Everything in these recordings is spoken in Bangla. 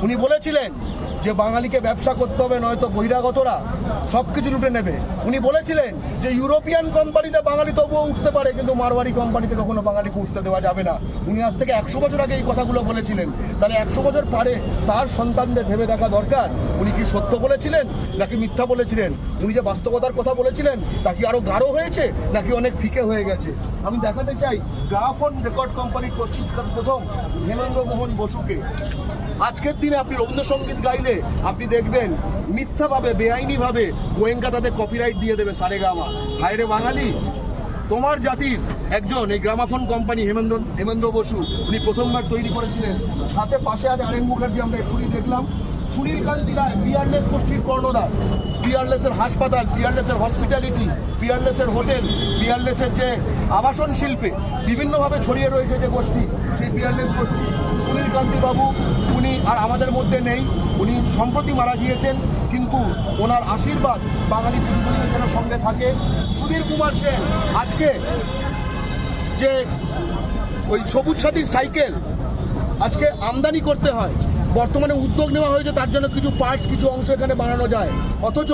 উনি বলেছিলেন যে বাঙালিকে ব্যবসা করতে হবে, নয়তো বহিরাগতরা সব কিছু লুটে নেবে। উনি বলেছিলেন যে ইউরোপিয়ান কোম্পানিতে বাঙালি তবুও উঠতে পারে, কিন্তু মারওয়ারি কোম্পানিতে কখনো বাঙালিকে উঠতে দেওয়া যাবে না। উনি আজ থেকে 100 বছর আগে এই কথাগুলো বলেছিলেন। তাহলে 100 বছর পরে তার সন্তানদের ভেবে দেখা দরকার উনি কি সত্য বলেছিলেন নাকি মিথ্যা বলেছিলেন। উনি যে বাস্তবতার কথা বলেছিলেন তা কি আরও গাঢ় হয়েছে নাকি অনেক ফিকে হয়ে গেছে। আমি দেখাতে চাই গ্রামোফোন রেকর্ড কোম্পানির প্রথম হেমেন্দ্র মোহন বসুকে। আজকের দিনে আপনি রবীন্দ্রসঙ্গীত গাইলে আপনি দেখবেন মিথ্যাভাবে বেআইনিভাবে গোয়েঙ্কা তাদের কপিরাইট দিয়ে দেবে সারেগামা। হায় রে বাঙালি, তোমার জাতির একজন এই গ্রামাফোন কোম্পানি হেমেন্দ্র বসু উনি প্রথমবার তৈরি করেছিলেন। সাথে পাশে আছে আরএন মুখার্জি, আমরা এক্ষুনি দেখলাম। সুনীল কান্তি রায় পিয়ারলেস গোষ্ঠীর কর্ণধার। পিয়ারলেসের হাসপাতাল, পিয়ারলেসের হসপিটালিটি, পিয়ারলেসের হোটেল, পিয়ারলেসের যে আবাসন শিল্পে বিভিন্নভাবে ছড়িয়ে রয়েছে যে গোষ্ঠী, সেই পিয়ারলেস গোষ্ঠী সুনীল কান্তি বাবু উনি আর আমাদের মধ্যে নেই। উনি সম্প্রতি মারা গিয়েছেন, কিন্তু ওনার আশীর্বাদ বাঙালি পরিবারের যেন সঙ্গে থাকে। সুধীর কুমার সেন আজকে যে ওই সবুজ সাথীর সাইকেল আজকে আমদানি করতে হয়, বর্তমানে উদ্যোগ নেওয়া হয়েছে তার জন্য কিছু পার্টস, কিছু অংশ এখানে বানানো যায়। অথচ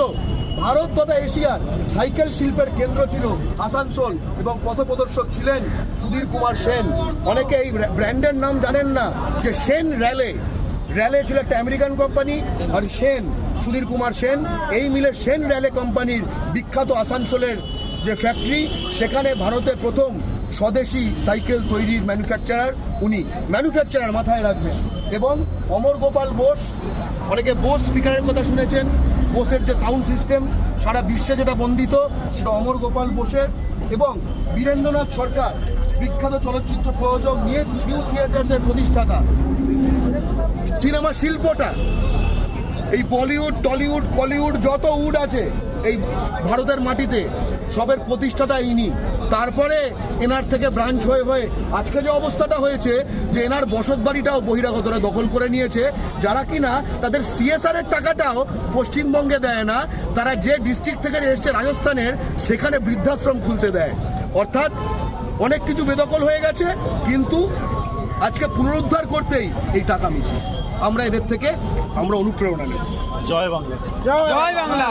ভারত তথা এশিয়ার সাইকেল শিল্পের কেন্দ্র ছিল আসানসোল এবং পথপ্রদর্শক ছিলেন সুধীর কুমার সেন। অনেকে এই ব্র্যান্ডের নাম জানেন না, যে সেন র্যালে ছিল একটা আমেরিকান কোম্পানি, আর সেন সুধীর কুমার সেন এই মিলে সেন র্যালে কোম্পানির বিখ্যাত আসানসোলের যে ফ্যাক্টরি, সেখানে ভারতে প্রথম স্বদেশি সাইকেল তৈরির ম্যানুফ্যাকচারার উনি। ম্যানুফ্যাকচারার মাথায় রাখবেন। এবং অমর গোপাল বোস, অনেকে বোস স্পিকারের কথা শুনেছেন, বোসের যে সাউন্ড সিস্টেম সারা বিশ্বে যেটা বন্দিত সেটা অমর গোপাল বোসের। এবং বীরেন্দ্রনাথ সরকার বিখ্যাত চলচ্চিত্র প্রযোজক, নিউ থিয়েটার্সের প্রতিষ্ঠাতা। সিনেমা শিল্পটা এই বলিউড, টলিউড, কলিউড যত উড আছে এই ভারতের মাটিতে সবের প্রতিষ্ঠাতা ইনি। তারপরে এনার থেকে ব্রাঞ্চ হয়ে আজকে যে অবস্থাটা হয়েছে যে এনার বসত বাড়িটাও বহিরাগতরা দখল করে নিয়েছে, যারা কিনা তাদের সিএসআর এর টাকাটাও পশ্চিমবঙ্গে দেয় না, তারা যে ডিস্ট্রিক্ট থেকে এসছে রাজস্থানের সেখানে বৃদ্ধাশ্রম খুলতে দেয়। অর্থাৎ অনেক কিছু বেদখল হয়ে গেছে, কিন্তু আজকে পুনরুদ্ধার করতেই এই টাকা মিছিল। আমরা এদের থেকে অনুপ্রেরণা নেব। জয় বাংলা। জয় বাংলা।